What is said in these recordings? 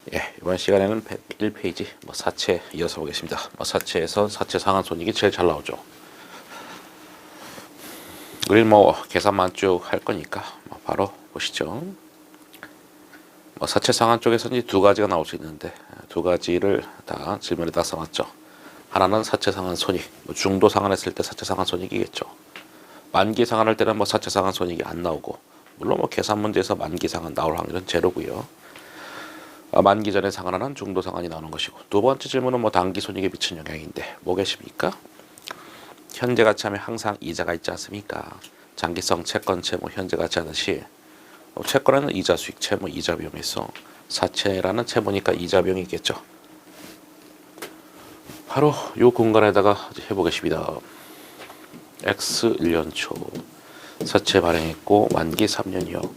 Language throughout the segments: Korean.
예, 이번 시간에는 101페이지 사채 이어서 보겠습니다. 사채에서 사채 상환 손익이 제일 잘 나오죠. 우리 계산만 쭉 할 거니까 바로 보시죠. 사채 상환 쪽에서 이제 두 가지가 나올 수 있는데 두 가지를 다 질문에다 써놨죠. 하나는 사채 상환 손익, 중도 상환했을 때 사채 상환 손익이겠죠. 만기 상환할 때는 사채 상환 손익이 안 나오고, 물론 계산 문제에서 만기 상환 나올 확률은 제로고요. 만기 전에 상환하는 중도 상환이 나오는 것이고, 두 번째 질문은 단기 손익에 미친 영향인데 뭐겠습니까? 현재 가치하면 항상 이자가 있지 않습니까? 장기성 채권 채무 현재 가치 하듯이 채권에는 이자 수익 채무 이자 비용이 있어. 사채라는 채무니까 이자 비용이 있겠죠. 바로 이 공간에다가 해보겠습니다. X 1년 초 사채 발행했고 만기 3년이요.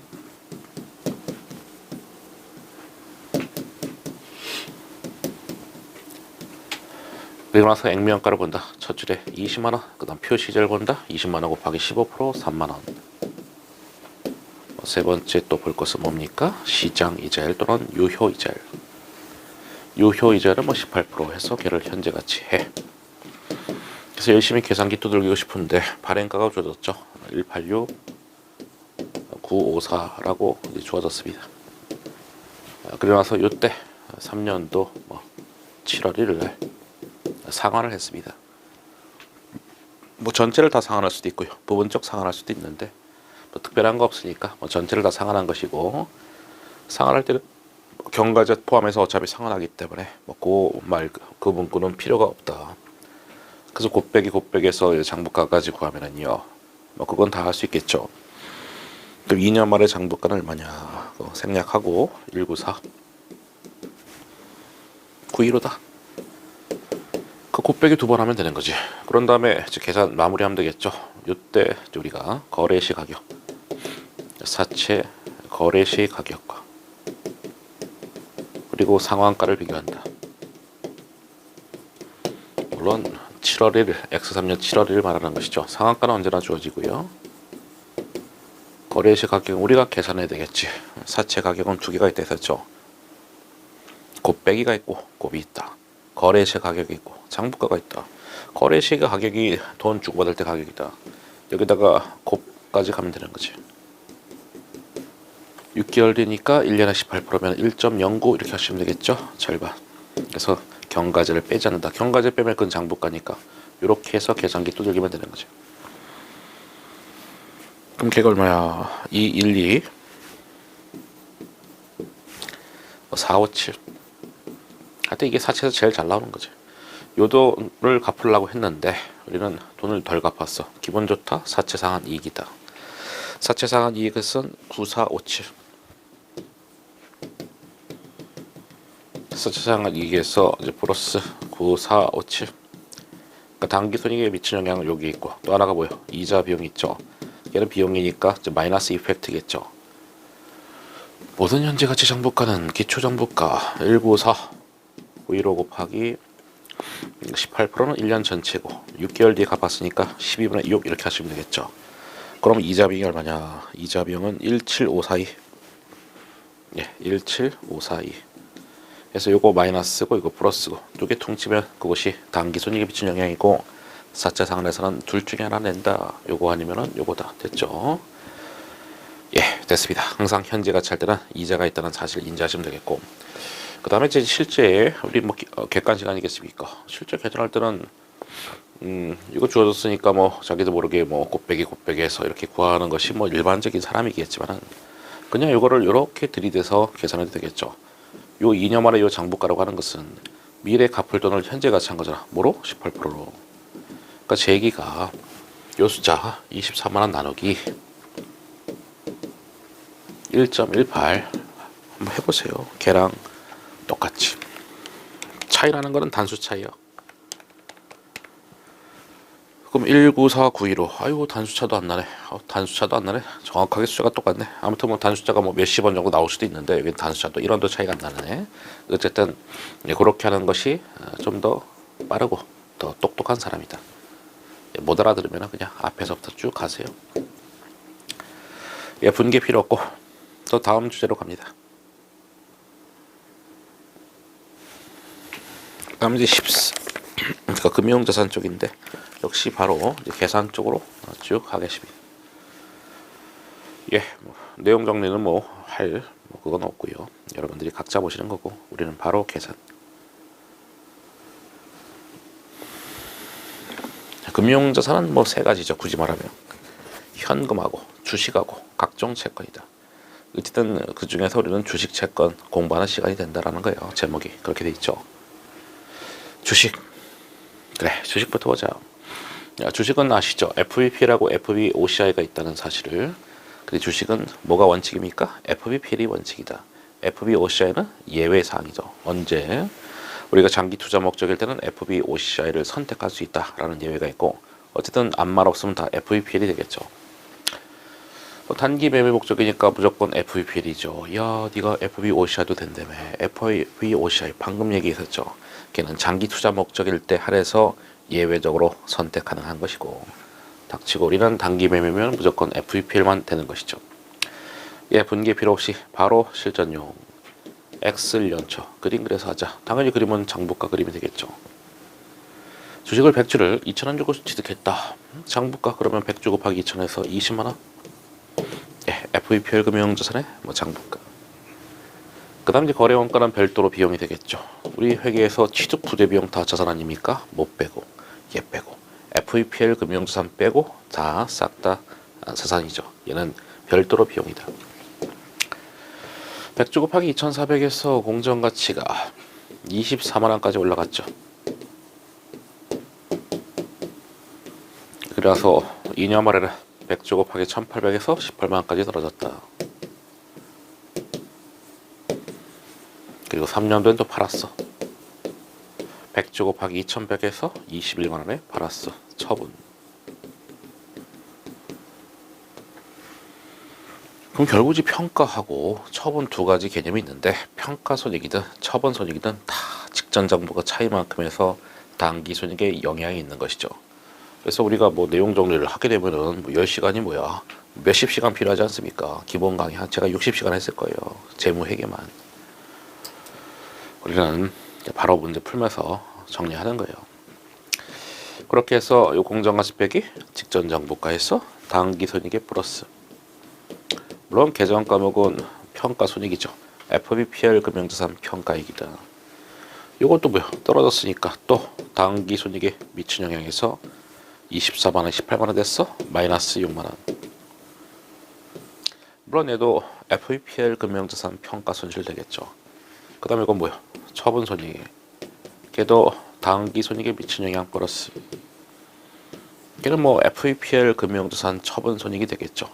그리고 나서 액면가를 본다. 첫 줄에 20만원, 그 다음 표시절 본다. 20만원 곱하기 15% 3만원. 세 번째 또 볼 것은 뭡니까? 시장 이자율 또는 유효 이자율. 유효 이자율은 18% 해서 걔를 현재 가치 해. 그래서 열심히 계산기 두들기고 싶은데 발행가가 주어졌죠. 186 954라고 주어졌습니다. 그리고 나서 이때 3년도 7월 1일 날 상환을 했습니다. 전체를 다 상환할 수도 있고요. 부분적 상환할 수도 있는데 특별한 거 없으니까 전체를 다 상환한 것이고, 상환할 때는 경과제 포함해서 어차피 상환하기 때문에 그 문구는 필요가 없다. 그래서 곱빼기에서 장부가까지 구하면은요, 그건 다 할 수 있겠죠. 그럼 2년 말에 장부가는 얼마냐 생략하고 194 915다. 그 곱빼기 두 번 하면 되는 거지. 그런 다음에 계산 마무리하면 되겠죠. 이때 우리가 거래시 가격, 사채 거래시 가격과 그리고 상환가를 비교한다. 물론 7월 1일, X3년 7월 1일 말하는 것이죠. 상환가는 언제나 주어지고요. 거래시 가격은 우리가 계산해야 되겠지. 사채 가격은 두 개가 있다 했었죠. 곱빼기가 있고 곱이 있다. 거래시 가격이 있고 장부가가 있다. 거래시 가격이 돈 주고받을 때 가격이다. 여기다가 곱까지 가면 되는 거지. 6개월 뒤니까 1년에 18%면 1.09 이렇게 하시면 되겠죠. 절반. 그래서 경과제를 빼지 않는다. 경과제 빼면 그건 장부가니까 이렇게 해서 계산기 두들기면 되는 거죠. 그럼 걔가 얼마야? 212 457. 하여튼 이게 사채에서 제일 잘 나오는 거지. 요 돈을 갚으려고 했는데 우리는 돈을 덜 갚았어. 기분 좋다. 사채 상환 이익이다. 사채 상환 이익은 9457. 사채 상환 이익에서 이제 플러스 9457. 그러니까 단기 손익에 미친 영향은 여기 있고, 또 하나가 뭐예요? 이자 비용이 있죠. 얘는 비용이니까 이제 마이너스 이펙트겠죠. 모든 현재 가치 장부가는 기초 장부가 194 915 곱하기 18%는 1년 전체고, 6개월 뒤에 갚았으니까 12분의 6 이렇게 하시면 되겠죠. 그럼 이자 비용이 얼마냐? 이자 비용은 17542. 예, 17542. 그래서 요거 마이너스고 이거 플러스고 두 개 퉁치면 그것이 단기 손익에 미친 영향이고, 사채 상환에서는 둘 중에 하나 낸다. 요거 아니면은 요거다. 됐죠? 예, 됐습니다. 항상 현재 가치 할 때는 이자가 있다는 사실을 인지하시면 되겠고, 그 다음에 이제 실제 우리 객관식 아니겠습니까? 실제 계산할 때는 이거 주어졌으니까 자기도 모르게 곱빼기 해서 이렇게 구하는 것이 일반적인 사람이겠지만은, 그냥 이거를 이렇게 들이대서 계산해도 되겠죠. 요 2년 만에 요 장부가라고 하는 것은 미래 갚을 돈을 현재 가치 한 거잖아. 뭐로? 18%로. 그러니까 제 얘기가 요 숫자 24만원 나누기 1.18 한번 해보세요. 걔랑 똑같이. 차이라는 거는 단수 차이야. 그럼 19492로 아이고 단수차도 안 나네. 단수차도 안 나네. 정확하게 숫자가 똑같네. 아무튼 단수자가 몇십 원 정도 나올 수도 있는데 여기 단수차도 1원도 차이가 안 나네. 어쨌든 그렇게 하는 것이 좀 더 빠르고 더 똑똑한 사람이다. 못 알아들으면 그냥 앞에서부터 쭉 가세요. 예, 분개 필요 없고 또 다음 주제로 갑니다. 다음 이제 14 그러니까 금융자산 쪽인데 역시 바로 이제 계산 쪽으로 쭉 하겠습니다. 예, 뭐 내용 정리는 뭐 그건 없고요. 여러분들이 각자 보시는 거고 우리는 바로 계산. 금융자산은 뭐 세 가지죠. 굳이 말하면 현금하고 주식하고 각종 채권이다. 어쨌든 그 중에서 우리는 주식 채권 공부하는 시간이 된다라는 거예요. 제목이 그렇게 돼 있죠. 주식. 그래, 주식부터 보자. 주식은 아시죠? FVP라고 FVOCI가 있다는 사실을. 근데 주식은 뭐가 원칙입니까? FVPL이 원칙이다. FVOCI는 예외 사항이죠. 언제? 우리가 장기 투자 목적일 때는 FVOCI를 선택할 수 있다라는 예외가 있고, 어쨌든 아무 말 없으면 다 FVPL이 되겠죠. 단기 매매 목적이니까 무조건 FVPL이죠. 야, 네가 FVOCI도 된다며. FVOCI 방금 얘기했었죠. 걔는 장기 투자 목적일 때 할애해서 예외적으로 선택 가능한 것이고, 닥치고 우리는 단기 매매면 무조건 FVPL만 되는 것이죠. 예, 분기 필요 없이 바로 실전용. 엑셀 연초 그림 그래서 하자. 당연히 그림은 장부가 그림이 되겠죠. 주식을 100주를 2,000원 주고 취득했다. 장부가 그러면 100주 곱하기 2,000에서 20만원. 예, FVPL 금융자산의 장부가. 그 다음 이제 거래 원가는 별도로 비용이 되겠죠. 우리 회계에서 취득 부재 비용 다 자산 아닙니까? 못 빼고 얘 빼고 FVPL 금융자산 빼고 다 싹 다 자산이죠. 얘는 별도로 비용이다. 100주 곱하기 2,400에서 공정가치가 24만원까지 올라갔죠. 그래서 2년 말에는 100주 곱하기 1,800에서 18만원까지 떨어졌다. 그리고 3년도엔 또 팔았어. 100주 곱하기 2,100에서 21만원에 팔았어. 처분. 그럼 결국 이 평가하고 처분 두 가지 개념이 있는데, 평가손익이든 처분손익이든 다 직전 정보가 차이만큼 해서 단기 손익에 영향이 있는 것이죠. 그래서 우리가 뭐 내용 정리를 하게 되면은 뭐 10시간이 뭐야 몇십 시간 필요하지 않습니까? 기본 강의 한 제가 60시간 했을 거예요. 재무회계만. 우리는 바로 문제 풀면서 정리하는 거예요. 그렇게 해서 이 공정가치 빼기 직전 정보가에서 단기 손익의 플러스. 물론 계정 과목은 평가 손익이죠. FVPL 금융자산 평가액이다. 이것도 뭐야? 떨어졌으니까 또 단기 손익에 미친 영향에서 24만원, 18만원 됐어? 마이너스 6만원. 물론 얘도 FVPL 금융자산 평가 손실 되겠죠. 그 다음에 이건 뭐야? 처분 손익. 걔도 단기 손익에 미친 영향 플러스. 걔는 뭐 FVPL 금융자산 처분 손익이 되겠죠.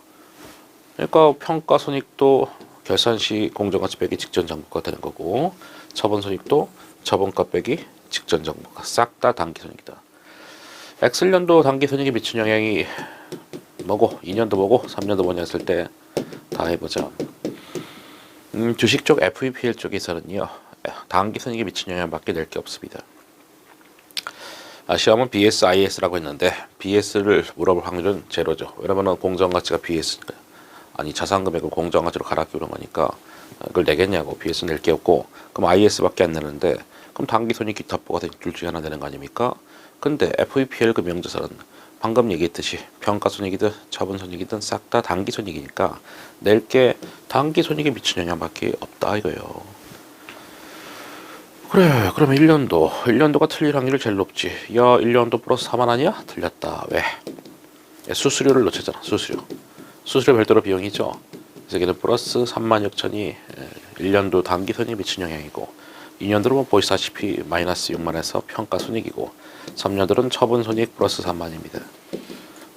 그러니까 평가 손익도 결산 시 공정가치 빼기 직전 정보가 되는 거고, 처분 손익도 처분가 빼기 직전 정보가 싹 다 단기 손익이다. 엑셀년도 단기 손익에 미친 영향이 뭐고, 2년도 뭐고, 3년도 뭐냐 했을 때 다 해보자. 주식 쪽 FVPL 쪽에서는요, 단기 손익에 미친 영향밖에 낼 게 없습니다. 시험은 BSIS라고 했는데 BS를 물어볼 확률은 제로죠. 왜냐면 공정가치가 BS니까. 아니 자산금액을 공정가치로 갈아 끼우는 거니까 그걸 내겠냐고. BS 낼 게 없고, 그럼 IS밖에 안 내는데, 그럼 단기손익 기타보가 둘 중에 하나 되는 거 아닙니까? 근데 FVPL 금융자산은 방금 얘기했듯이 평가손익이든 처분손익이든 싹 다 단기손익이니까 낼 게 단기손익에 미친 영향밖에 없다 이거예요. 그래, 그러면 1년도가 틀릴 확률이 제일 높지. 야, 1년도 플러스 4만 아니야? 틀렸다. 왜? 수수료를 놓쳤잖아. 수수료 별도로 비용이죠. 그래서 걔는 플러스 3만 6천이 1년도 단기 손익에 미친 영향이고, 2년도는 보시다시피 마이너스 6만에서 평가 손익이고, 3년도는 처분 손익 플러스 3만입니다.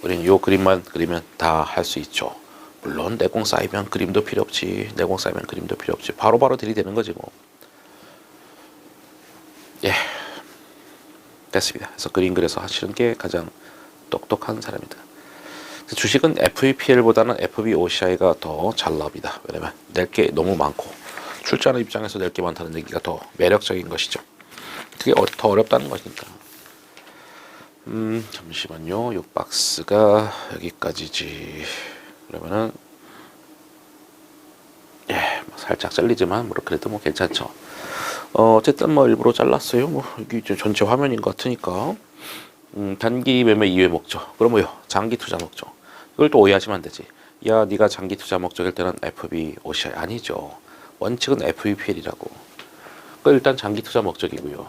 우리는 요 그림만 그리면 다 할 수 있죠. 물론 내공 쌓이면 그림도 필요 없지. 내공 쌓이면 그림도 필요 없지. 바로바로 들이대는 거지 뭐. 예, 됐습니다. 그래서 그림 그려서 하시는 게 가장 똑똑한 사람이다. 주식은 FVPL보다는 FVOCI가 더 잘 나옵니다. 왜냐면 낼 게 너무 많고, 출자하는 입장에서 낼 게 많다는 얘기가 더 매력적인 것이죠. 그게 더 어렵다는 것이니까. 잠시만요. 이 박스가 여기까지지. 그러면은 예, 살짝 잘리지만 그래도 괜찮죠. 어쨌든 뭐 일부러 잘랐어요. 뭐 이게 이제 전체 화면인 것 같으니까. 단기 매매 이외 목적. 그럼 뭐요? 장기 투자 목적. 이걸 또 오해하시면 안 되지. 야, 네가 장기 투자 목적일 때는 FB, OCI 아니죠. 원칙은 FVPL이라고. 그 일단 장기 투자 목적이고요.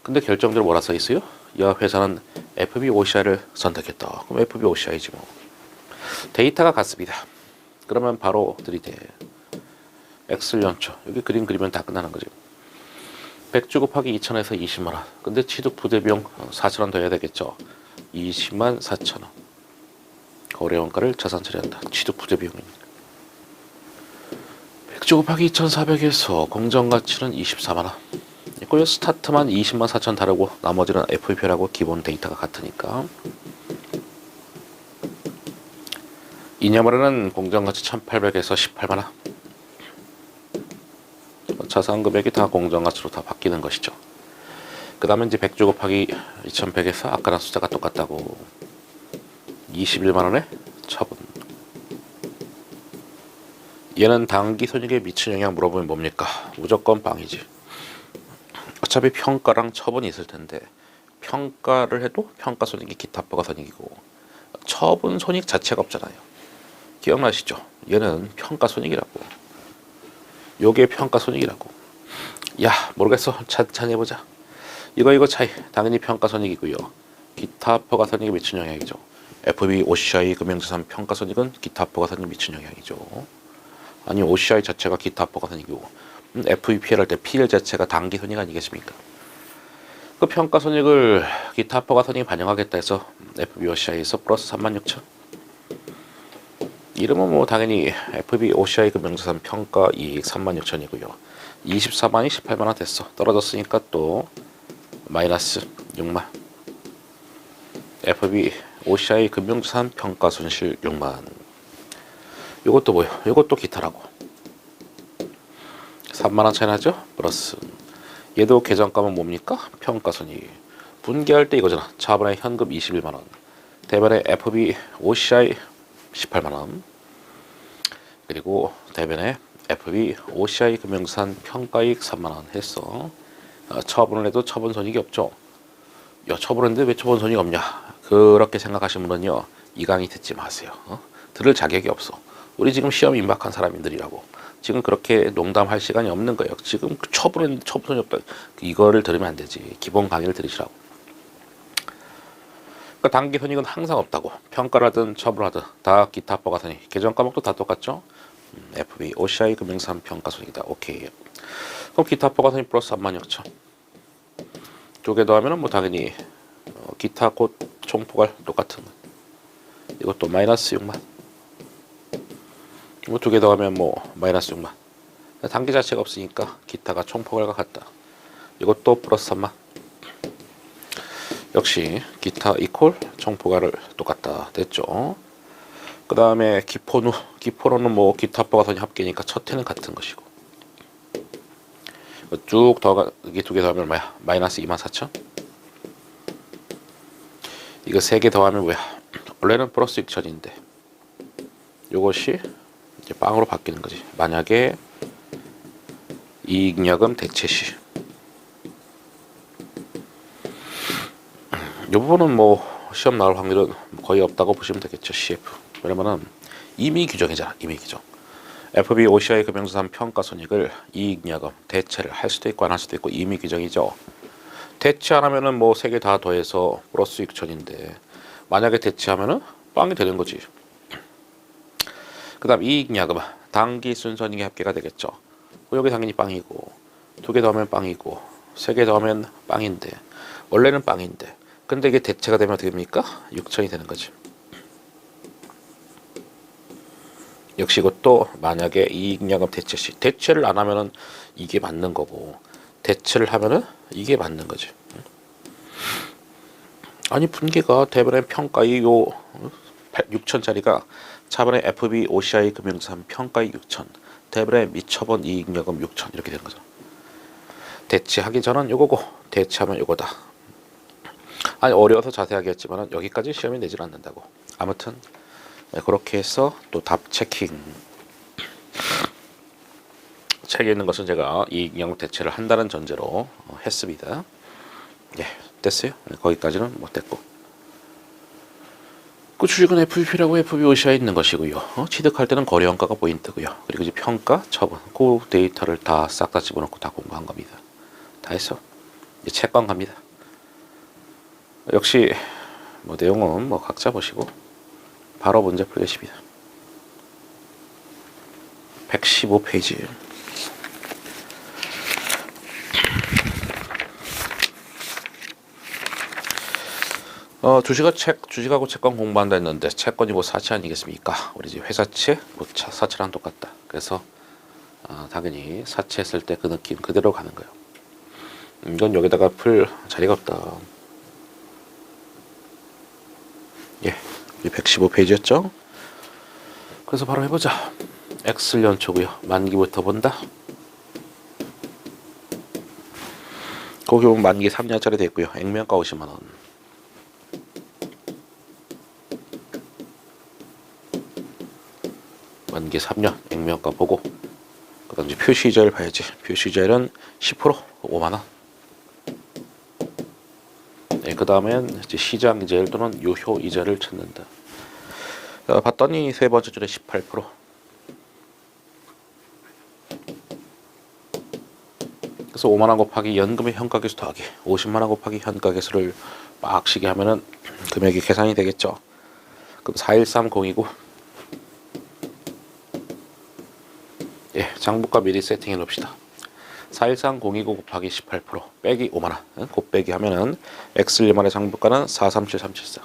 근데 결정적으로 뭐라 써 있어요? 야, 회사는 FB, OCI를 선택했다. 그럼 FB, OCI지 뭐. 데이터가 같습니다. 그러면 바로 들이대. 엑셀 연초. 여기 그림 그리면 다 끝나는 거지. 100주 곱하기 2천에서 20만 원. 근데 취득 부대 비용 4천 원 더 해야 되겠죠. 20만 4천 원. 거래 원가를 자산 처리한다. 취득 부대 비용입니다. 100주 곱하기 2,400에서 공정 가치는 24만 원. 이거 스타트만 20만 4천 다르고 나머지는 FVP라고 기본 데이터가 같으니까. 이년말에는 공정 가치 1,800에서 18만 원. 자산 금액이 다 공정 가치로 다 바뀌는 것이죠. 그 다음에 이제 100주 곱하기 2100에서 아까랑 숫자가 똑같다고 21만원에 처분. 얘는 단기 손익에 미친 영향 물어보면 뭡니까? 무조건 빵이지. 어차피 평가랑 처분이 있을 텐데 평가를 해도 평가 손익이 기타 부가 손익이고 처분 손익 자체가 없잖아요. 기억나시죠? 얘는 평가 손익이라고. 요게 평가 손익이라고. 야, 모르겠어. 찬찬히 해보자. 이거 차이. 당연히 평가 손익이고요. 기타 부가 손익에 미친 영향이죠. FB, OCI 금융자산 평가 손익은 기타 부가 손익에 미친 영향이죠. 아니 OCI 자체가 기타 부가 손익이고 FVPL 할 때 PL 자체가 단기 손익 아니겠습니까? 그 평가 손익을 기타 부가 손익이 반영하겠다 해서 FB, OCI에서 플러스 36,000. 이름은 뭐 당연히 FB, OCI 금융자산 평가 이익 36,000이고요. 24만이 18만원 됐어. 떨어졌으니까 또 마이너스 6만. FB, OCI 금융자산 평가 손실 6만. 요것도 뭐요? 요것도 기타라고. 3만원 차이 나죠? 플러스. 얘도 계정가면 뭡니까? 평가 손익. 분기할 때 이거잖아. 차분의 현금 21만원. 대변에 FB, OCI 18만원. 그리고 대변에 FB, OCI 금융산 평가이익 3만원 했어. 처분을 해도 처분 손익이 없죠. 야, 처분했는데 왜 처분 손익이 없냐? 그렇게 생각하시는 분은요, 이 강의 듣지 마세요. 들을 자격이 없어. 우리 지금 시험 임박한 사람들이라고. 지금 그렇게 농담할 시간이 없는 거예요. 지금 처분했는데 처분 손익이 없다. 이거를 들으면 안 되지. 기본 강의를 들으시라고. 그러니까 단기 손익은 항상 없다고. 평가라든 처분하든 다 기타 부가 손익. 계정 과목도 다 똑같죠. FB, OCI 금융산 평가 손익이다. 오케이. 그럼 기타 부가 손익 플러스 36,000. 두 개 더하면은 뭐 당연히 기타 곧 총포괄 똑같은 거. 이것도 마이너스 6만. 뭐 두 개 더하면 뭐 마이너스 6만. 단기 자체가 없으니까 기타가 총포괄과 같다. 이것도 플러스 3만. 역시 기타 이퀄 총포괄을 똑같다. 됐죠? 그 다음에 기포누. 기포로는 뭐 기타 부가 손익 합계니까 첫 해는 같은 것이고. 쭉 더가 이게 두 개 더하면 뭐야? 마이너스 24,000. 이거 세 개 더하면 뭐야? 원래는 플러스 6,000인데 요것이 이제 빵으로 바뀌는 거지. 만약에 이익여금 대체시. 이 부분은 뭐 시험 나올 확률은 거의 없다고 보시면 되겠죠. CF. 왜냐면은 이미 규정이잖아. 이미 규정. FB, OCI 금융자산 평가 손익을 이익여금 대체를 할 수도 있고 안 할 수도 있고 이미 규정이죠. 대체 안 하면은 뭐 세 개 다 더해서 플러스 6,000인데 만약에 대체하면은 빵이 되는 거지. 그 다음 이익여금 단기 순손익의 합계가 되겠죠. 여기 당연히 빵이고 두 개 더하면 빵이고 세 개 더하면 빵인데 원래는 빵인데 근데 이게 대체가 되면 어떻게 됩니까? 6,000이 되는 거지. 역시 이것도 만약에 이익여금 대체 시 대체를 안 하면은 이게 맞는 거고 대체를 하면은 이게 맞는 거지. 아니 분기가 대변의 평가이 요 6,000짜리가 차번에 FB, OCI 금융자산 평가이 6,000 대변의 미처분 이익여금 6,000 이렇게 되는 거죠. 대체하기 전은 요거고 대체하면 요거다. 아니 어려워서 자세하게 했지만 여기까지 시험이 내질 않는다고. 아무튼 네, 그렇게 해서 또 답 체킹. 책에 있는 것은 제가 이익영 대체를 한다는 전제로 했습니다. 예, 됐어요. 거기까지는 못 됐고. 그 주식은 FVP라고 FVOC에 있는 것이고요. 취득할 때는 거래원가가 포인트고요. 그리고 이제 평가, 처분, 그 데이터를 다 싹 다 집어넣고 다 공부한 겁니다. 다 했어. 이제 채권 갑니다. 역시 뭐 내용은 뭐 각자 보시고 바로 문제 풀겠습니다. 115페이지. 주식하고 채권 공부한다 했는데 채권이 뭐 사채 아니겠습니까? 우리 이제 회사채, 뭐 사채랑 똑같다. 그래서 당연히 사채했을 때 그 느낌 그대로 가는 거예요. 이건 여기다가 풀 자리가 없다. 예, 115페이지였죠? 그래서 바로 해보자. X 연초고요. 만기부터 본다. 거기 보면 만기 3년짜리 됐고요. 액면가 50만 원. 만기 3년 액면가 보고 그다음 이제 표시이자를 봐야지. 표시이자율은 10% 5만 원. 네, 그다음엔 이제 시장 이자율 또는 유효 이자를 찾는다. 봤더니 세 번째 줄에 18%. 그래서 5만 원 곱하기 연금의 현가계수 더하기 50만 원 곱하기 현가계수를 빡시게 하면은 금액이 계산이 되겠죠. 그럼 41302고 예, 장부가 미리 세팅해 놓읍시다. 41302고 곱하기 18% 빼기 5만 원. 곱빼기 하면은 X1만의 장부가는 437374.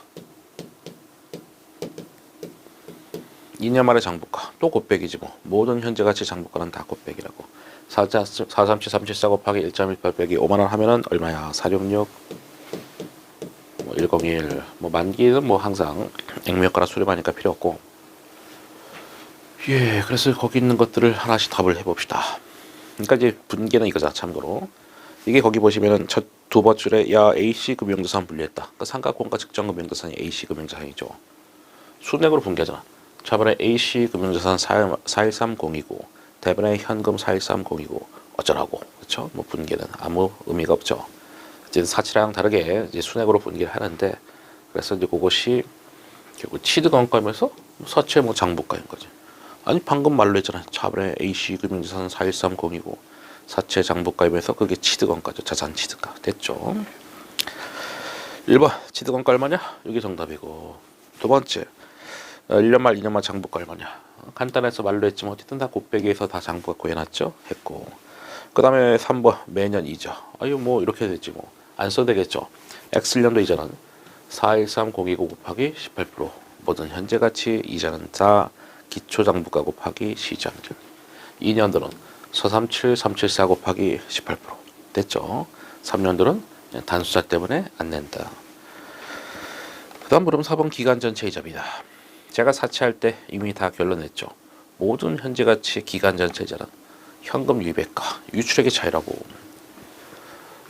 2년 만의 장부가 또 곱빼기지 뭐. 모든 현재 가치 장부가는 다 곱빼기라고. 43734 곱하기 1.18 빼기 5만 원 하면은 얼마야? 466 뭐 101. 뭐 만기는 뭐 항상 액면가나 수렴하니까 필요 없고. 예, 그래서 거기 있는 것들을 하나씩 답을 해봅시다. 그러니까 이제 분계는 이거자. 참고로 이게 거기 보시면은 첫 두 번째 줄에 야 AC 금융자산 분리했다. 그러니까 삼각공과 측정 금융자산이 AC 금융자산이죠. 순액으로 분계하잖아. 저번에 AC 금융자산 41302고 대번에 현금 41302고 어쩌라고. 그렇죠? 뭐 분계는 아무 의미가 없죠. 이제 사치랑 다르게 이제 순액으로 분계를 하는데 그래서 이제 그것이 결국 취득원가면서 사채 뭐 장부가인 거지. 아니 방금 말로 했잖아. 저번에 AC 금융자산 41302고 사채 장부가이면서 그게 취득원가죠. 자산 취득가. 됐죠? 1번 취득원가 얼마냐? 이게 정답이고 두 번째 1년 말 2년 말 장부가 얼마냐? 간단해서 말로 했지만 어쨌든 다 곱빼기해서 다 장부가 구해놨죠? 했고 그 다음에 3번 매년 이자. 아유 뭐 이렇게 됐지 뭐. 안 써도 되겠죠? X년도 이자는 413029 곱하기 18% 모든 현재가치 이자는 다 기초장부가 곱하기 시장이죠. 2년도는 437374 곱하기 18% 됐죠? 3년도는 단수자 때문에 안 낸다. 그 다음 물음 4번 기간 전체 이자입니다. 제가 사채할 때 이미 다 결론냈죠. 모든 현재가치 기간 전체 이자는 현금 유입액과 유출액의 차이라고.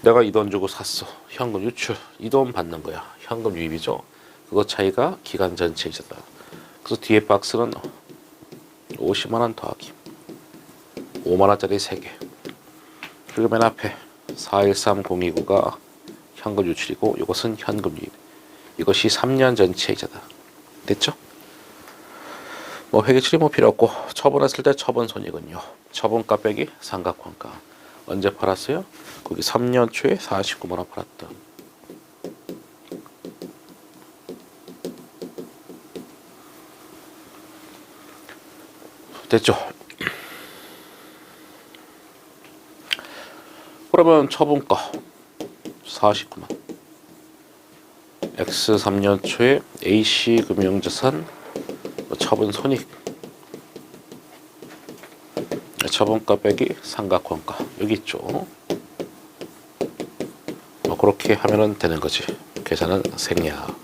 내가 이 돈 주고 샀어. 현금 유출. 이 돈 받는 거야. 현금 유입이죠. 그거 차이가 기간 전체 이자다. 그래서 뒤에 박스는 50만 원 더하기 5만 원짜리 3개. 그리고 맨 앞에 413029가 현금 유출이고 이것은 현금 유입. 이것이 3년 전체 이자다. 됐죠? 뭐 회계처리 뭐 필요 없고 처분했을 때 처분 손익은요. 처분가 빼기 상각환가. 언제 팔았어요? 거기 3년 초에 49만 원 팔았다. 됐죠? 그러면 처분가 49만. X 3년 초에 AC 금융자산 처분 손익. 처분가 빼기 상각환가. 여기 있죠. 뭐 그렇게 하면은 되는 거지. 계산은 생략.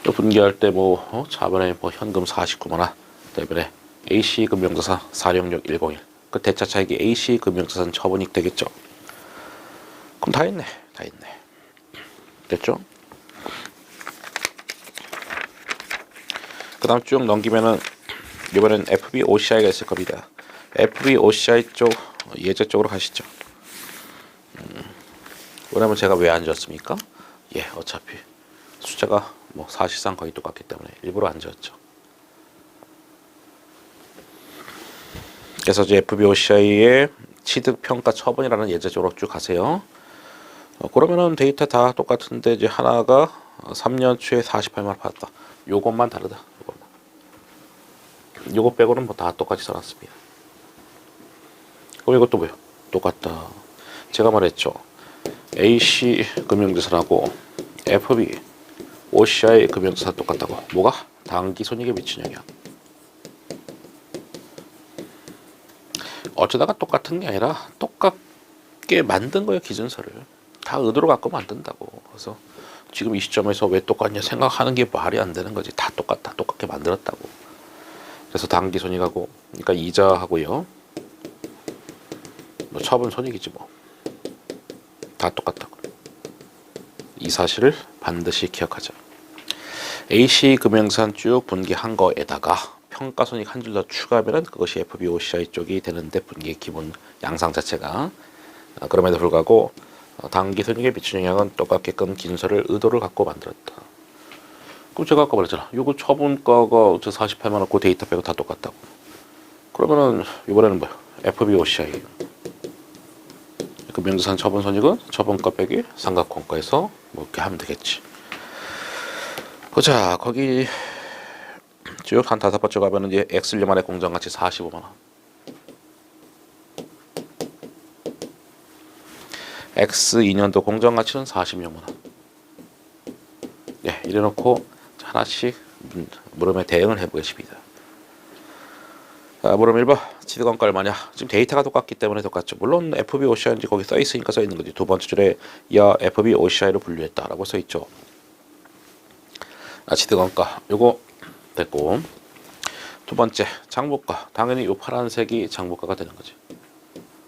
또 분기할 때 뭐 자본에 뭐 현금 49만 원. 대변에 AC 금융자산 466101. 그 대차 차익이 AC 금융자산 처분익 되겠죠. 그럼 다 했네. 다 했네. 됐죠? 그 다음 쭉 넘기면은 이번엔 FB OCI가 있을 겁니다. FBOCI 쪽 예제 쪽으로 가시죠. 그러면 제가 왜 안 지었습니까? 예, 어차피 숫자가 뭐 사실상 거의 똑같기 때문에 일부러 안 지었죠. 그래서 이제 FBOCI의 취득 평가 처분이라는 예제 쪽으로 쭉 가세요. 그러면은 데이터 다 똑같은데 이제 하나가 3년 초에 48만 원 받았다. 요것만 다르다. 요거 빼고는 뭐 다 똑같이 써놨습니다. 그럼 이것도 뭐예요? 똑같다. 제가 말했죠. AC 금융자산하고 FB, OCI 금융자산 똑같다고. 뭐가? 당기손익에 미친 영향. 어쩌다가 똑같은 게 아니라 똑같게 만든 거예요. 기준서를. 다 의도로 갖고 만든다고. 그래서 지금 이 시점에서 왜 똑같냐 생각하는 게 말이 안 되는 거지. 다 똑같다. 똑같게 만들었다고. 그래서 당기손익하고, 그러니까 이자하고요. 뭐 처분 손익이지 뭐. 다 똑같다고. 이 사실을 반드시 기억하자. AC 금융산 쭉 분기한 거에다가 평가손익 한 줄 더 추가하면 그것이 FBOCI 쪽이 되는데 분기의 기본 양상 자체가 그럼에도 불구하고 당기손익에 미치는 영향은 똑같게끔 기준서를 의도를 갖고 만들었다. 그럼 제가 아까 말했잖아. 요거 처분가가 저 48만 원 그 데이터 빼고 다 똑같다고. 그러면은 이번에는 뭐야? FBOCI 금융자산 처분손익은 처분가 빼기 삼각공과에서 뭐 이렇게 하면 되겠지. 보자. 거기 쭉 한 5번째 가면은 이제 X1년만의 공정가치 45만 원. X2년도 공정가치는 46만 원. 네, 이래놓고 하나씩 물음에 대응을 해보겠습니다. 물음 1번 취득원가 얼마냐? 지금 데이터가 똑같기 때문에 똑같죠. 물론 FBOCI인지 거기 써 있으니까 써 있는 거지. 두 번째 줄에 야 FBOCI로 분류했다라고 써 있죠. 취득원가 요거 됐고, 두 번째 장부가. 당연히 요 파란색이 장부가가 되는 거지.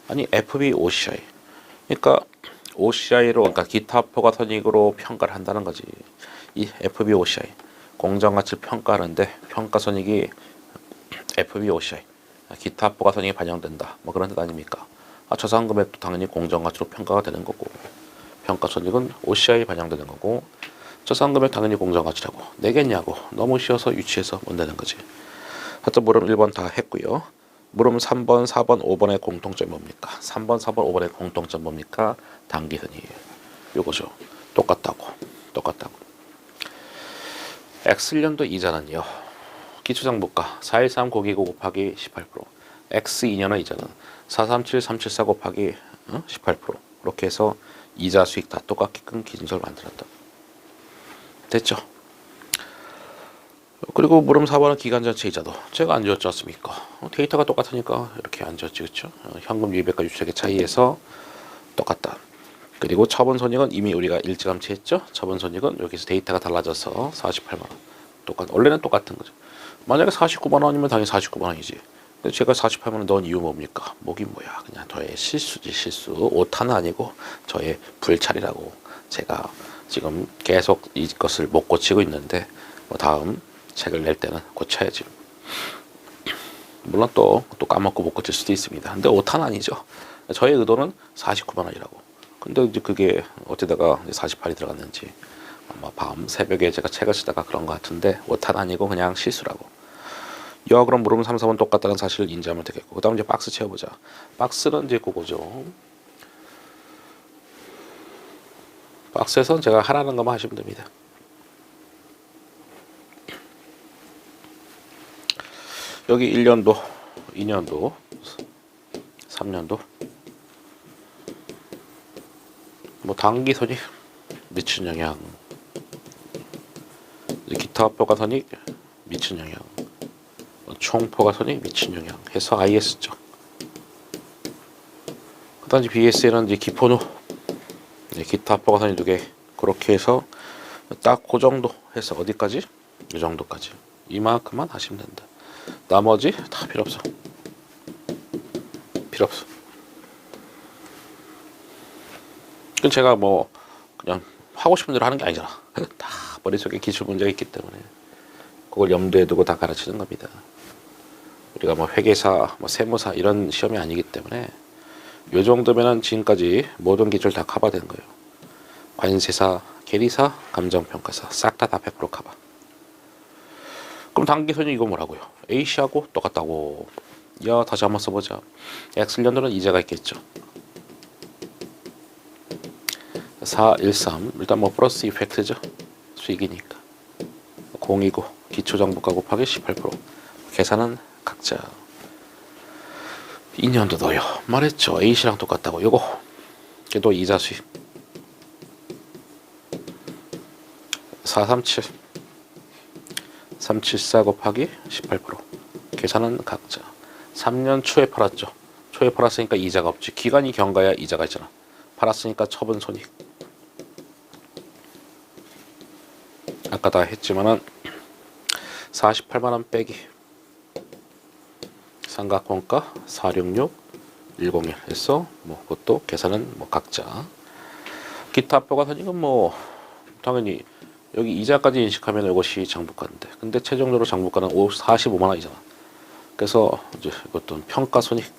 아니 FBOCI. 그러니까 OCI로, 그러니까 기타 포괄손익으로 평가를 한다는 거지. 이 FBOCI 공정가치를 평가하는데 평가손익이 FBOCI 기타 포괄손익이 반영된다. 뭐 그런 뜻 아닙니까? 저상금액도 당연히 공정가치로 평가가 되는 거고, 평가손익은 OCI 반영되는 거고, 저상금액 당연히 공정가치라고. 내겠냐고. 너무 쉬워서 유치해서 못 내는 거지. 하여튼 물음 1번 다 했고요. 물음 3번, 4번, 5번의 공통점이 뭡니까? 3번, 4번, 5번의 공통점 뭡니까? 당기선이에요. 요거죠. 똑같다고. X1년도 이자는요. 기초장부가 413 고기고 곱하기 18%. X2년의 이자는 437 374 곱하기 18%. 이렇게 해서 이자 수익 다 똑같게끔 기준서를 만들었다. 됐죠? 그리고 물음 4번은 기간 전체 이자도 제가 안 지었지 않습니까? 데이터가 똑같으니까 이렇게 안 지었지, 그렇죠? 현금 유입액과 유출액의 차이에서 똑같다. 그리고 처분손익은 이미 우리가 일찌감치 했죠? 처분손익은 여기서 데이터가 달라져서 48만 원. 원래는 똑같은 거죠. 만약에 49만 원이면 당연히 49만 원이지. 근데 제가 48만 원 넣은 이유 뭡니까? 뭐긴 뭐야. 그냥 저의 실수지, 실수. 오타는 아니고 저의 불찰이라고. 제가 지금 계속 이것을 못 고치고 있는데 뭐 다음 책을 낼 때는 고쳐야지. 물론 또 까먹고 못 고칠 수도 있습니다. 근데 오타는 아니죠. 저의 의도는 49만 원이라고. 근데 이제 그게 어쩌다가 48이 들어갔는지 아마 밤 새벽에 제가 책을 쓰다가 그런 것 같은데 오타는 아니고 그냥 실수라고. 그럼 물음 3, 4번 똑같다는 사실을 인지하면 되겠고, 그 다음 이제 박스 채워보자. 박스는 이제 그거죠. 박스에선 제가 하라는 것만 하시면 됩니다. 여기 1년도, 2년도, 3년도 뭐 당기손익 미친 영향, 기타 포괄손익 미친 영향, 총 포괄손익 미친 영향 해서 IS죠. 그 다음 BS에는 이제 기본후 기타 포괄손익 2개 그렇게 해서 딱 그 정도 해서 어디까지? 이 정도까지. 이만큼만 하시면 된다. 나머지 다 필요 없어. 그건 제가 뭐 그냥 하고 싶은 대로 하는 게 아니잖아. 다 머릿속에 기출 문제가 있기 때문에 그걸 염두에 두고 다 가르치는 겁니다. 우리가 뭐 회계사, 뭐 세무사 이런 시험이 아니기 때문에 요 정도면은 지금까지 모든 기출 다 커버된 거예요. 관세사, 계리사, 감정평가사 싹 다 100% 커버. 그럼 단기선이 이거 뭐라고요? A씨하고 똑같다고. 야, 다시 한번 써보자. X년도는 이자가 있겠죠. 4, 1, 3 일단 뭐 플러스 이펙트죠. 수익이니까 0이고 기초정보가 곱하기 18% 계산은 각자. 2년도도요. 말했죠. A씨랑 똑같다고. 요거 걔도 이자 수익 437 374 곱하기 18% 계산은 각자. 3년 초에 팔았죠. 초에 팔았으니까 이자가 없지. 기간이 경과야 이자가 있잖아. 팔았으니까 처분 손익. 아까 다 했지만은 48만원 빼기 삼각원가 466 101 해서 뭐 그것도 계산은 뭐 각자. 기타 합보가선익은 뭐 당연히 여기 이자까지 인식하면 이것이 장부가인데, 근데 최종적으로 장부가는 45만원이잖아. 그래서 이제 이것도 평가손익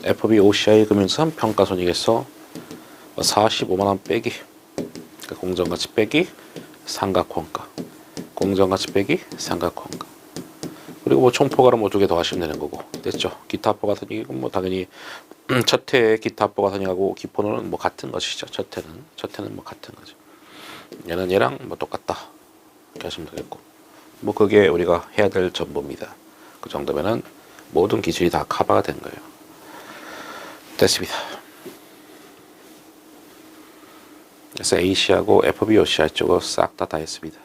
FB OCI 금융산 평가손익에서 45만원 빼기 공정가치 빼기 삼각원가, 공정가치 빼기 삼각원가, 그리고 뭐 총포가로 뭐 2개 더 하시면 되는 거고. 됐죠? 기타 합보가선익은 뭐 당연히 첫 해의 기타 합보가선익하고 기포는 뭐 같은 것이죠. 첫 해는 뭐 같은 거죠. 얘는 얘랑 뭐 똑같다 이렇게 하시면 되겠고, 뭐 그게 우리가 해야 될 전부입니다. 그 정도면은 모든 기술이 다 커버가 된 거예요. 됐습니다. 그래서 AC하고 FB, OCI 쪽으로 싹 다 했습니다.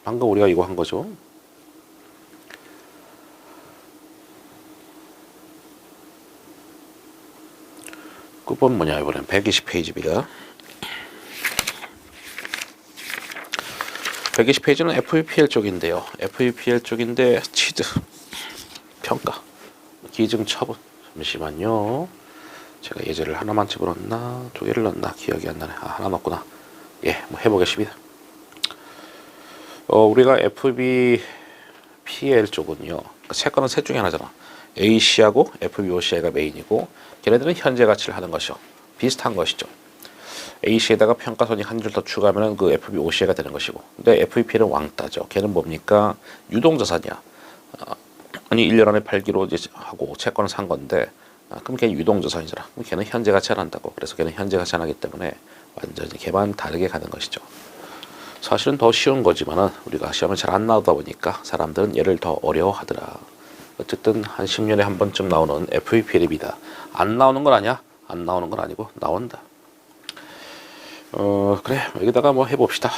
방금 우리가 이거 한 거죠. 끝번 뭐냐, 이번엔 120페이지입니다. 120페이지는 FUPL 쪽인데요. FUPL 쪽인데 치드 평가 기증 처분. 잠시만요. 제가 예제를 하나만 집어넣나 2개를 넣나 기억이 안 나네. 하나 넣었구나. 예, 뭐 해보겠습니다. 우리가 FBPL 쪽은요, 채권은 셋 중에 하나잖아. AC하고 FBOCI가 메인이고, 걔네들은 현재 가치를 하는 것이죠. 비슷한 것이죠. AC에다가 평가손익 한 줄 더 추가하면 그 FBOCI가 되는 것이고, 근데 FBPL은 왕따죠. 걔는 뭡니까? 유동자산이야. 아니 1년 안에 팔기로 이제 하고 채권을 산 건데, 그럼 걔는 유동자산이잖아. 그럼 걔는 현재 가치 안 한다고. 그래서 걔는 현재 가치 안 하기 때문에 완전히 걔만 다르게 가는 것이죠. 사실은 더 쉬운 거지만은 우리가 시험을 잘 안 나오다 보니까 사람들은 얘를 더 어려워하더라. 어쨌든 한 10년에 한 번쯤 나오는 FVPL입니다. 안 나오는 건 아니야? 안 나오는 건 아니고 나온다. 그래, 여기다가 뭐 해봅시다.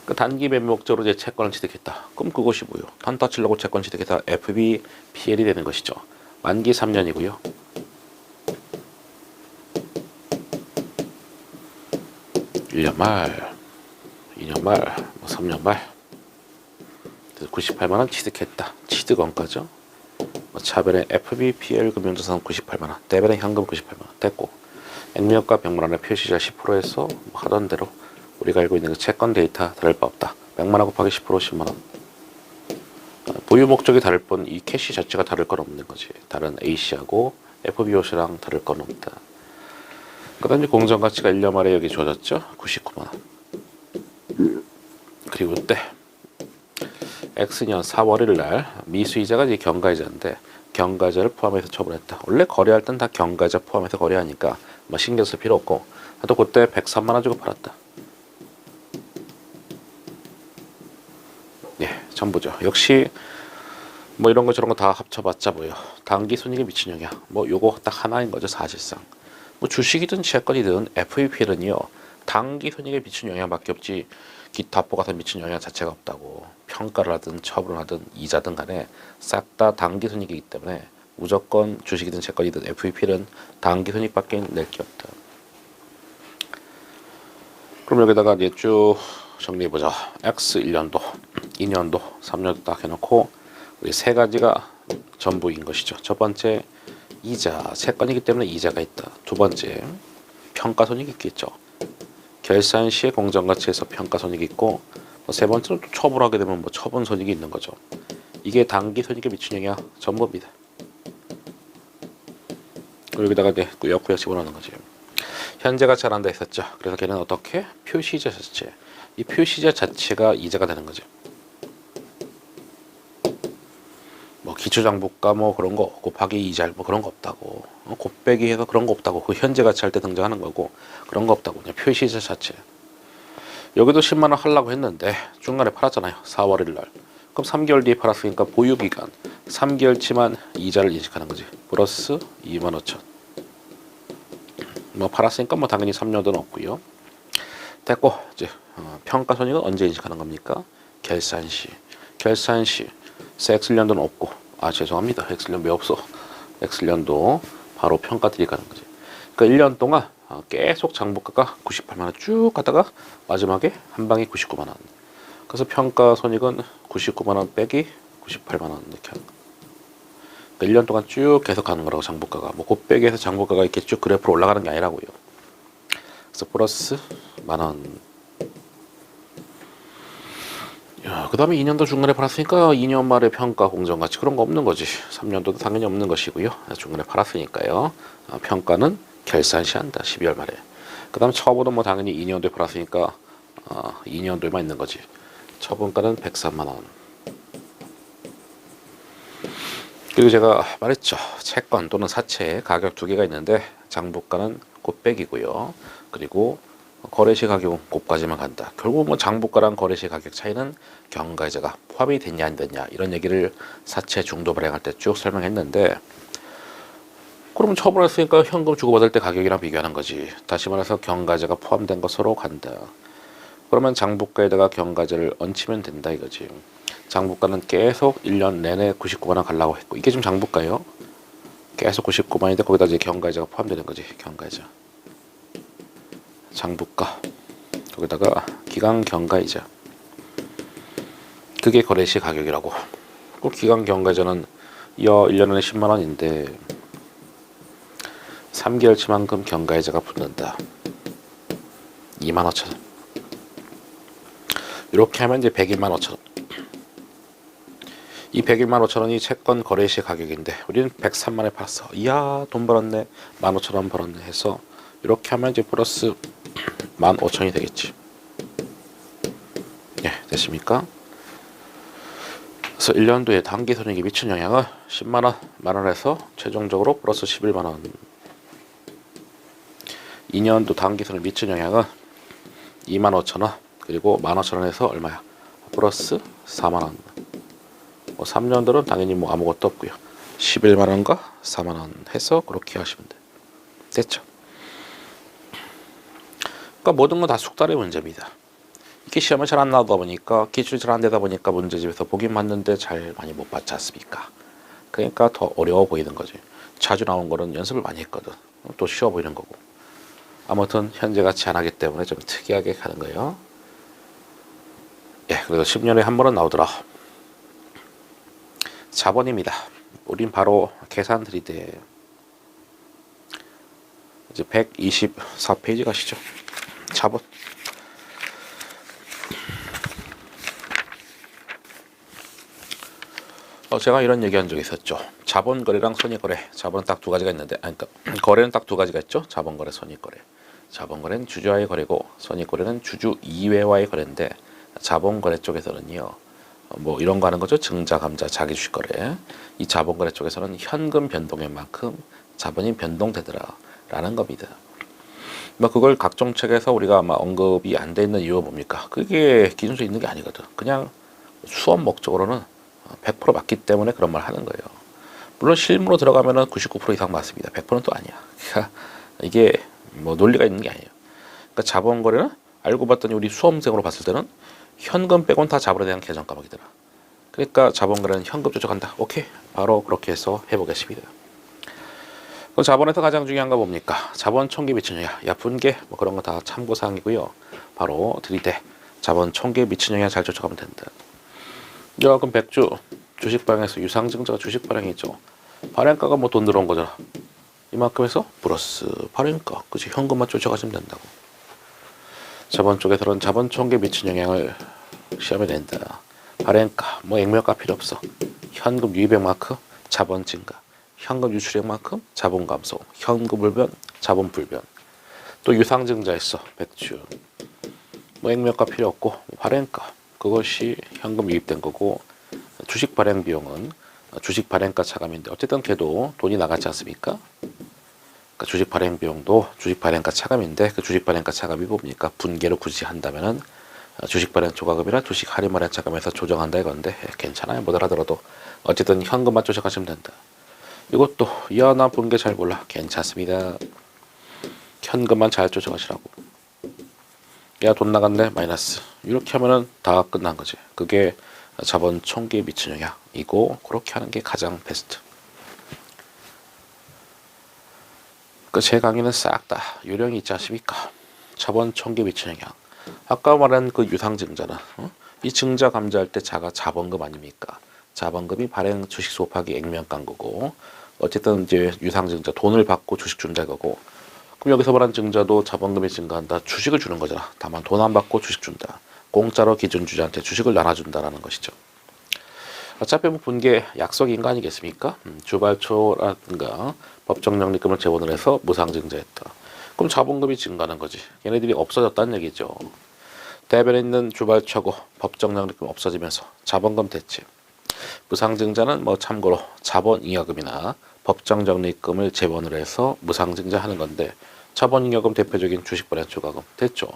그 단기 매매 목적으로 이제 채권을 취득했다. 그럼 그것이 뭐요? 단타 치려고 채권 취득했다. FVPL이 되는 것이죠. 만기 3년이고요. 1년 말, 2년 말, 3년 말 98만원 취득했다. 취득원가죠. 차변에 FBPL 금융자산 98만원, 대변에 현금 98만원 됐고, 액면가 100만원에 표시자 10%에서 하던 대로 우리가 알고 있는 그 채권 데이터 다를 바 없다. 100만원 곱하기 10% 10만원. 보유 목적이 다를 뿐 이 캐시 자체가 다를 건 없는 거지. 다른 AC하고 FBOC랑 다를 건 없다. 그 다음에 공정가치가 1년 말에 여기 줘졌죠. 99만원. 그리고 때 X년 4월 1일 날 미수이자가 이제 경과이자인데 경과이자를 포함해서 처분했다. 원래 거래할 땐 다 경과이자 포함해서 거래하니까 뭐 신경 쓸 필요 없고, 또 그때 103만원 주고 팔았다. 예, 전부죠. 역시 뭐 이런 거 저런 거 다 합쳐봤자 뭐요, 단기 손익에 미친 영향 뭐 요거 딱 하나인 거죠. 사실상 뭐 주식이든 채권이든 FVPL은요 단기 손익에 미친 영향밖에 없지 기타 합보가서 미친 영향 자체가 없다고. 평가를 하든 처분을 하든 이자든 간에 싹 다 단기 손익이기 때문에 무조건 주식이든 채권이든 FVPL은 단기 손익밖에 낼 게 없다. 그럼 여기다가 이제 쭉 정리해보자. X 1년도, 2년도, 3년도 딱 해놓고 우리 세 가지가 전부인 것이죠. 첫 번째 이자, 채권이기 때문에 이자가 있다. 두 번째 평가손익이 있겠죠. 결산 시에 공정가치에서 평가손익이 있고, 세 번째는 또 처분을 하게 되면 뭐 처분 손익이 있는 거죠. 이게 단기 손익에 미치는 영향 전부입니다. 그리고 여기다가 이제 구역구역 집어넣는 거지. 현재가 잘한다 했었죠. 그래서 걔는 어떻게? 표시자 자체. 이 표시자 자체가 이자가 되는 거죠. 뭐 기초장부가 뭐 그런 거 곱하기 이자 뭐 그런 거 없다고. 곱빼기 해서 그런 거 없다고. 그 현재 가치 할 때 등장하는 거고 그런 거 없다고. 그냥 표시자 자체. 여기도 10만 원 하려고 했는데 중간에 팔았잖아요. 4월 1일 날. 그럼 3개월 뒤에 팔았으니까 보유기간 3개월치만 이자를 인식하는 거지. 플러스 25,000. 뭐 팔았으니까 뭐 당연히 3년도 없고요. 됐고 이제 평가손익은 언제 인식하는 겁니까? 결산시. 결산시. 엑슬년도는 없고 죄송합니다. 엑슬년 왜 없어? 엑슬년도 바로 평가 드리가는 거지. 그러니까 1년 동안 계속 장부가가 98만 원 쭉 가다가 마지막에 한 방에 99만 원. 그래서 평가 손익은 99만 원 빼기 98만 원 이렇게 하는 거. 그러니까 1년 동안 쭉 계속 가는 거라고 장부가가. 뭐 곱빼기해서 장부가가 이렇게 쭉 그래프로 올라가는 게 아니라고요. 그래서 플러스 만 원. 그 다음에 2년도 중간에 팔았으니까 2년 말에 평가 공정가치 그런 거 없는 거지. 3년도도 당연히 없는 것이고요. 중간에 팔았으니까요. 평가는 결산시 한다. 12월 말에. 그 다음 처분은 뭐 당연히 2년도에 팔았으니까 2년도에만 있는 거지. 처분가는 103만 원. 그리고 제가 말했죠. 채권 또는 사채 가격 두 개가 있는데 장부가는 곱빼기고요. 그리고 거래시 가격은 곱까지만 간다. 결국 뭐 장부가랑 거래시 가격 차이는 경과이자가 포함이 됐냐 안 됐냐 이런 얘기를 사채 중도 발행할 때 쭉 설명했는데 그러면 처분했으니까 현금 주고받을 때 가격이랑 비교하는 거지. 다시 말해서 경과이자가 포함된 것으로 간다. 그러면 장부가에다가 경과이자를 얹히면 된다 이거지. 장부가는 계속 1년 내내 99만 원 가려고 했고 이게 지금 장부가예요. 계속 99만인데 거기다 이제 경과이자가 포함되는 거지. 경과이자. 장부가 거기다가 기간 경과이자 그게 거래시 가격이라고. 그 기간 경과이자는 1년에 10만 원인데 3개월치만큼 경과이자가 붙는다. 25,000원. 이렇게 하면 이제 101만 5천 원. 이 101만 5천 원이 채권 거래시 가격인데 우리는 103만에 팔았어. 이야 돈 벌었네. 15,000원 벌었네 해서 이렇게 하면 이제 플러스 15,000이 되겠지. 예, 됐습니까? 그래서 1년도에 단기 손익이 미친 영향은 10만원, 만원에서 최종적으로 플러스 11만원. 2년도 단기 손익 미친 영향은 25,000원, 그리고 15,000원에서 얼마야? 플러스 4만원. 3년도는 당연히 뭐 아무것도 없고요. 11만원과 4만원 해서 그렇게 하시면 돼. 됐죠? 그러니까 모든 건 다 숙달의 문제입니다. 이게 시험에 잘 안 나오다 보니까 기출이 잘 안 되다 보니까 문제집에서 보긴 봤는데 잘 많이 못 봤지 않습니까? 그러니까 더 어려워 보이는 거지. 자주 나온 거는 연습을 많이 했거든. 또 쉬워 보이는 거고. 아무튼 현재 같이 안 하기 때문에 좀 특이하게 가는 거예요. 예, 그래서 10년에 한 번은 나오더라. 자본입니다. 우린 바로 계산 드리되 이제 124페이지 가시죠. 자본. 제가 이런 얘기한 적이 있었죠. 자본거래랑 손익거래. 자본은 딱 두 가지가 있는데, 그러니까 거래는 딱 두 가지가 있죠. 자본거래, 손익거래. 자본거래는 주주와의 거래고, 손익거래는 주주 이외와의 거래인데, 자본거래 쪽에서는요, 뭐 이런 거 하는 거죠. 증자, 감자, 자기주식거래. 이 자본거래 쪽에서는 현금 변동인 만큼 자본이 변동되더라라는 겁니다. 뭐 그걸 각종 책에서 우리가 아마 언급이 안 돼 있는 이유가 뭡니까? 그게 기준서 있는 게 아니거든. 그냥 수업 목적으로는 100% 맞기 때문에 그런 말 하는 거예요. 물론 실무로 들어가면은 99% 이상 맞습니다. 100%는 또 아니야. 그러니까 이게 뭐 논리가 있는 게 아니에요. 그러니까 자본거래는 알고 봤더니 우리 수험생으로 봤을 때는 현금 빼곤 다 자본에 대한 계정 까먹이더라. 그러니까 자본거래는 현금 조작한다. 오케이. 바로 그렇게 해서 해보겠습니다. 그럼 자본에서 가장 중요한 거 뭡니까? 자본 총기 미친 영향, 분계 뭐 그런 거 다 참고 사항이고요. 바로 들이대 자본 총기 미친 영향 잘 쫓아가면 된다. 그럼 100주 주식 발행해서 유상증자가 주식 발행이죠. 발행가가 뭐 돈 들어온 거잖아. 이만큼 해서 플러스 발행가, 그치? 현금만 쫓아가시면 된다고. 자본 쪽에서는 자본 총기에 미친 영향을 시험에 낸다. 발행가 뭐 액면가 필요 없어. 현금 유입액만큼 자본 증가, 현금 유출액만큼 자본 감소, 현금 불변, 자본 불변. 또 유상증자 있어. 백주 뭐 액면가 필요 없고 발행가 그것이 현금 유입된 거고 주식 발행 비용은 주식 발행가 차감인데 어쨌든 걔도 돈이 나갔지 않습니까? 그러니까 주식 발행 비용도 주식 발행가 차감인데 그 주식 발행가 차감이 뭡니까? 분계로 굳이 한다면은 주식 발행 조각금이나 주식 할인 발행 차감에서 조정한다 이건데 괜찮아요. 못 알아들어도 어쨌든 현금만 조정하시면 된다. 이것도 야 나 분계 잘 몰라. 괜찮습니다. 현금만 잘 조정하시라고. 야 돈 나갔네 마이너스. 이렇게 하면은 다 끝난 거지. 그게 자본 총기에 미친 영향이고 그렇게 하는 게 가장 베스트. 그 제 강의는 싹 다 요령이 있지 않습니까? 자본 총기에 미친 영향. 아까 말한 그 유상증자는 이 증자 감자할 때 자가 자본금 아닙니까? 자본금이 발행 주식 수업하기 액면 깐 거고 어쨌든 이제 유상증자 돈을 받고 주식 준다 거고 그럼 여기서 말한 증자도 자본금이 증가한다. 주식을 주는 거잖아. 다만 돈 안 받고 주식 준다. 공짜로 기준 주주한테 주식을 나눠준다라는 것이죠. 어차피 뭐 분계 약속인 거 아니겠습니까? 주발초라든가 법정영리금을 재원을 해서 무상증자했다. 그럼 자본금이 증가하는 거지. 얘네들이 없어졌다는 얘기죠. 대변에 있는 주발초고 법정영리금 없어지면서 자본금 됐지. 무상증자는 뭐 참고로 자본잉여금이나 법정정리금을 재원을 해서 무상증자하는 건데 자본잉여금 대표적인 주식발행 초과금 됐죠.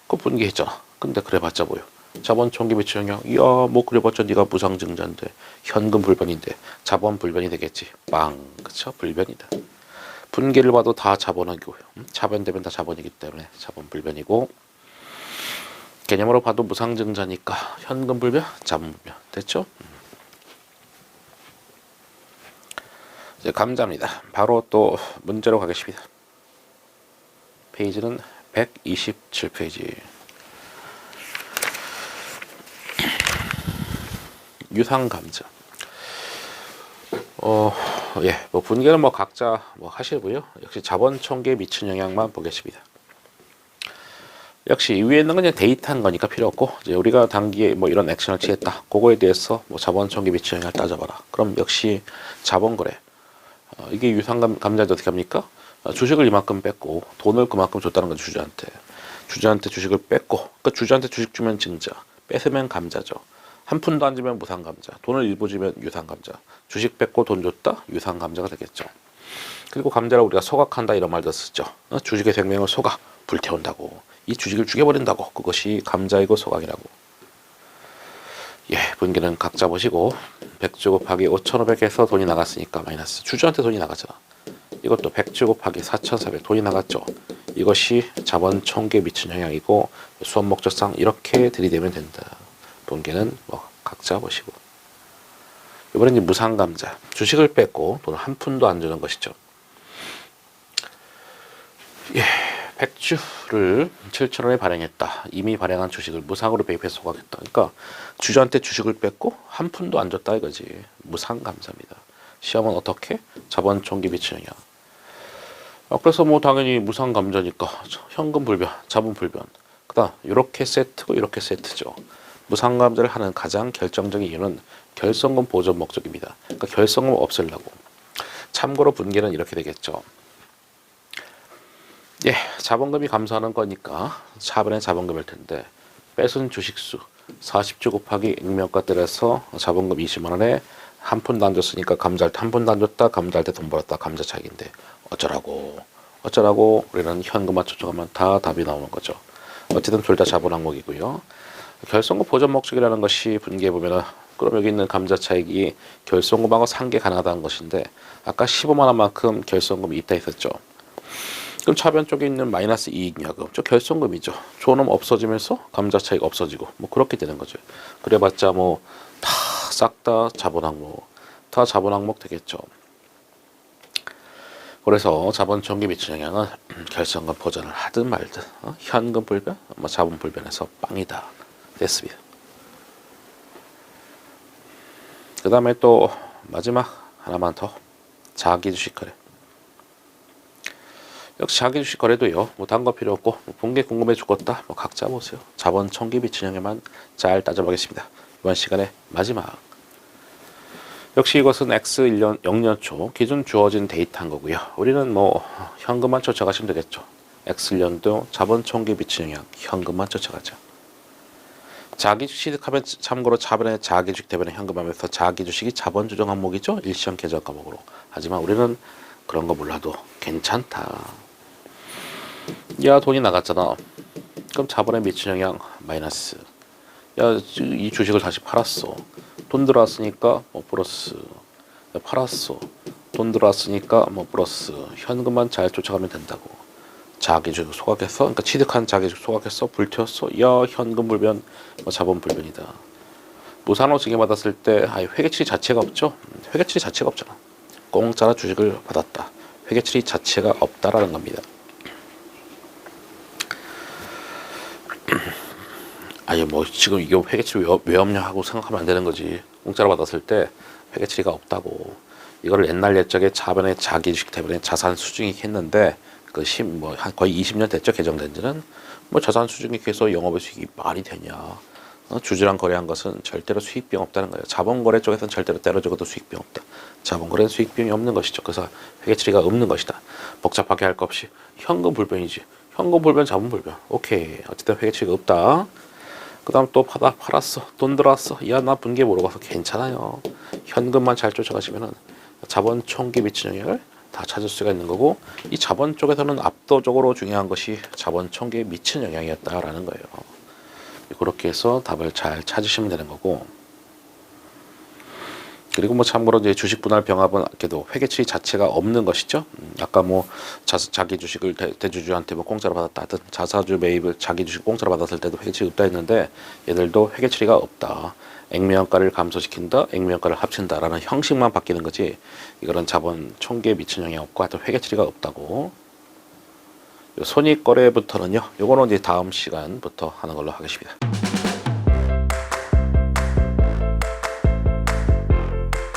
그 분개했잖아. 근데 그래봤자 뭐요? 자본 총기 배치 영향. 이야 뭐 그래봤자 네가 무상증자인데 현금 불변인데 자본 불변이 되겠지. 빵 그쵸? 불변이다. 분개를 봐도 다 자본이고요. 자본되면 다 자본이기 때문에 자본 불변이고 개념으로 봐도 무상증자니까 현금 불변, 자본 불변 됐죠? 이제 감자입니다. 바로 또 문제로 가겠습니다. 페이지는 127페이지. 유상 감자. 예, 뭐 분계는 뭐 각자 뭐 하시고요. 역시 자본 총계에 미친 영향만 보겠습니다. 역시 이 위에 있는 건 그냥 데이터한 거니까 필요 없고 이제 우리가 단기에 뭐 이런 액션을 취했다. 그거에 대해서 뭐 자본 총계에 미친 영향을 따져봐라. 그럼 역시 자본 거래. 이게 유상 감자인데 어떻게 합니까? 주식을 이만큼 뺐고 돈을 그만큼 줬다는 건 주주한테. 주주한테 주식을 뺐고 그러니까 주주한테 주식 주면 증자, 뺏으면 감자죠. 한 푼도 안 주면 무상감자, 돈을 일부 주면 유상감자, 주식 뺏고 돈 줬다 유상감자가 되겠죠. 그리고 감자를 우리가 소각한다 이런 말도 쓰죠. 주식의 생명을 소각, 불태운다고, 이 주식을 죽여버린다고, 그것이 감자이고 소각이라고. 예, 분기는 각자 보시고 100주 곱하기 5,500에서 돈이 나갔으니까 마이너스, 주주한테 돈이 나가잖아. 이것도 100주 곱하기 4,400 돈이 나갔죠. 이것이 자본 총계에 미친 영향이고 수업 목적상 이렇게 들이대면 된다. 분계는 뭐 각자 보시고. 이번엔 이제 무상감자. 주식을 뺏고 돈 한 푼도 안 주는 것이죠. 예, 100주를 7,000원에 발행했다. 이미 발행한 주식을 무상으로 배입해서 소각했다. 그러니까 주주한테 주식을 뺏고 한 푼도 안 줬다 이거지. 무상감자입니다. 시험은 어떻게? 자본 총계 미치는 영향. 그래서 뭐 당연히 무상감자니까 현금 불변, 자본 불변. 그다음 이렇게 세트고 이렇게 세트죠. 무상감자를 하는 가장 결정적인 이유는 결손금 보존 목적입니다. 그러니까 결손금 없애려고. 참고로 분계는 이렇게 되겠죠. 예, 자본금이 감소하는 거니까 차번에 자본금일 텐데 뺏은 주식수 40주 곱하기 액면가 때려서 자본금 20만 원에 한 푼도 안 줬으니까 감자할 때 한 푼도 안 줬다, 감자할 때 돈 벌었다, 감자 차익인데 어쩌라고 우리는 현금만 초청하면 다 답이 나오는 거죠. 어쨌든 둘 다 자본 항목이고요. 결손금 보전 목적이라는 것이 분기해 보면은 그럼 여기 있는 감자 차익이 결손금하고 상계 가능하다는 것인데 아까 15만 원만큼 결손금이 있다 했었죠. 그럼 차변 쪽에 있는 마이너스 이익여금, 저 결손금이죠. 저놈 없어지면서 감자 차익 없어지고 뭐 그렇게 되는 거죠. 그래봤자 뭐 다 싹 다 자본 항목, 다 자본 항목 되겠죠. 그래서 자본 총계 미치는 영향은 결손금 보전을 하든 말든 현금 불변, 뭐 자본 불변에서 빵이다 됐습니다. 그 다음에 또 마지막 하나만 더 자기주식 거래. 역시 자기 주식 거래도요. 뭐 다른 거 필요 없고 뭐 본 게 궁금해 죽겠다. 뭐 각자 보세요. 자본 총기 비춘형에만 잘 따져보겠습니다. 이번 시간의 마지막. 역시 이것은 X1년 0년 초 기준 주어진 데이터인 거고요. 우리는 뭐 현금만 쫓아가시면 되겠죠. X1년도 자본 총기 비춘형 현금만 쫓아가죠. 자기 주식 취득하면 참고로 자본의 자기 주식 대변에 현금하면서 자기 주식이 자본 조정 항목이죠. 일시형 계정 과목으로. 하지만 우리는 그런 거 몰라도 괜찮다. 야 돈이 나갔잖아. 그럼 자본의 미친 영향 마이너스. 야 이 주식을 다시 팔았어. 돈 들어왔으니까 뭐 플러스. 야, 팔았어. 돈 들어왔으니까 뭐 플러스. 현금만 잘 쫓아가면 된다고. 자기 주식 소각했어. 그러니까 취득한 자기 주식 소각했어. 불태웠어. 야 현금 불변, 뭐 자본 불변이다. 무산업 증여받았을 때 회계처리 자체가 없죠. 회계처리 자체가 없잖아. 공짜로 주식을 받았다. 회계처리 자체가 없다라는 겁니다. 아니 뭐 지금 이게 회계처리 왜 없냐 하고 생각하면 안 되는 거지. 공짜로 받았을 때 회계처리가 없다고. 이거를 옛날 옛적에 자본의 자기 주식 대변에 자산 수중익 했는데 뭐 거의 20년 됐죠. 개정된 지는. 뭐 자산 수중익해서 영업의 수익이 말이 되냐. 주주랑 거래한 것은 절대로 수익비용 없다는 거예요. 자본거래 쪽에서는 절대로 때려 적어도 수익비용 없다. 자본거래는 수익비용이 없는 것이죠. 그래서 회계처리가 없는 것이다. 복잡하게 할 것 없이 현금 불변이지. 현금 불변, 자본 불변. 오케이. 어쨌든 회계처리가 없다. 그 다음 또 팔았어. 돈 들어왔어. 야, 나 분기에 물어봐서 괜찮아요. 현금만 잘 쫓아가시면은 자본 총기 미친 영향을 다 찾을 수가 있는 거고, 이 자본 쪽에서는 압도적으로 중요한 것이 자본 총기에 미친 영향이었다라는 거예요. 그렇게 해서 답을 잘 찾으시면 되는 거고, 그리고 뭐 참고로 이제 주식 분할 병합은 아껴도 회계처리 자체가 없는 것이죠. 아까 뭐 자기 주식을 대주주한테 뭐 공짜로 받았다든 자사주 매입을 자기 주식 공짜로 받았을 때도 회계처리 없다 했는데 얘들도 회계처리가 없다. 액면가를 감소시킨다, 액면가를 합친다라는 형식만 바뀌는 거지. 이거는 자본 총계에 미친 영향이 없고 하여튼 회계처리가 없다고. 손익거래부터는요. 요거는 이제 다음 시간부터 하는 걸로 하겠습니다.